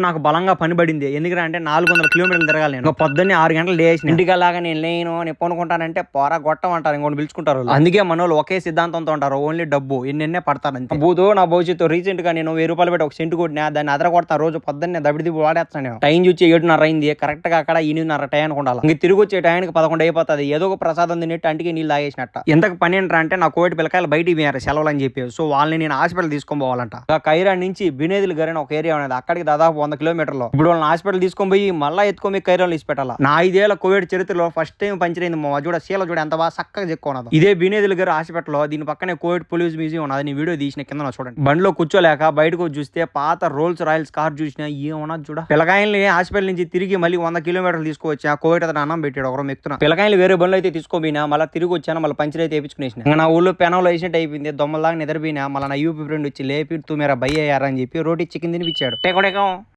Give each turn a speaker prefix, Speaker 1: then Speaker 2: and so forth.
Speaker 1: నాకు బలంగా పని పడింది. ఎందుకంటే 400 కిలోమీటర్లు తిరగాలి. నేను పొద్దున్నే 6 గంటలు లేచిన ఇంటికల్లాగా నేను లేను అనుకుంటానంటే పోరా గొట్టం అంటారు, ఇంకొని పిలుచుకుంటారు. అందుకే మనోళ్ళు ఒకే సిద్ధాంతంతో ఉంటారు, ఓన్లీ డబ్బు ఎన్నెన్నే పడతారు అంతే. బూదు నా భవిష్యత్తు. రీసెంట్ గా నేను 1000 రూపాయలు పెట్టి ఒక సెంటు కొట్టినా, దాన్ని అదర కొడతాను. రోజు పొద్దున్నే దబిడి వాడేస్తాను. నేను టైం చూసి 7:30 అయింది కరెక్ట్ గా. అక్కడ 8:30 టైం అనుకుంటాను. ఇంక తిరిగి వచ్చే టైంకి 11 అయిపోతుంది. ఏదో ఒక ప్రసాదం తిన్నట్టు అంటికి నీళ్ళు తాగేసినట్ట. ఎంతకు పని ఏంటంటే అంటే నా కోవిడ్ పిల్లకాయలు బయటికి పోయారు సెలవులు అని చెప్పి. సో వాళ్ళని నేను హాస్పిటల్ తీసుకొని పోవాలంట. కైరా నుంచి బినేదిల్ గరి ఒక ఏరియా అనేది, అక్కడికి దాదాపు 100 కిలోమీటర్లు. ఇప్పుడు వాళ్ళని హాస్పిటల్ తీసుకొని పోయి మళ్ళీ ఎత్తుకొని కైరాలు తీసి పెట్టాలా. నా 5 ఏళ్ల కోవిడ్ చరిత్రలో ఫస్ట్ టైం పంచర్ అయింది. మా చూడ శీల చూడ ఎంత బాగా చక్కగా చెక్కున్నది. ఇదే బినేదిల్ గరి హాస్పిటల్ లో దీని పక్కనే కోవిడ్ పోలీస్ మ్యూజియం ఉన్నది. నేను వీడియో తీసిన కింద చూడండి. బండిలో కూర్చోలేక బయటకు చూస్తే పాత రోల్స్ రాయల్స్ కార్ చూసినా ఏమన్నది చూడ. పిల్లకాయల్ని హాస్పిటల్ నుంచి తిరిగి మళ్ళీ 100 కిలోమీటర్లు తీసుకువచ్చి ఆ కోవిడ్ అతను అన్నం పెట్టాడు. ఒకరు మెక్కుతున్నా. పిల్లకాయలు వేరే బండ్లు అయితే తీసుకోపోయినా మళ్ళీ తిరిగి వచ్చాను. మళ్ళీ పంచర్ అయితే వేయించుకునేసిన. ఇంకా నా ఊళ్ళో పెనంలో వేసినట్టు అయిపోయింది. దొమ్మలాగా నిద్రపోయినా. మళ్ళీ నా యూపీ ఫ్రెండ్ వచ్చి లేపి తూ మేరా భయ్య అయ్యారని చెప్పి రోటీ చికెన్ తినిపించాడు.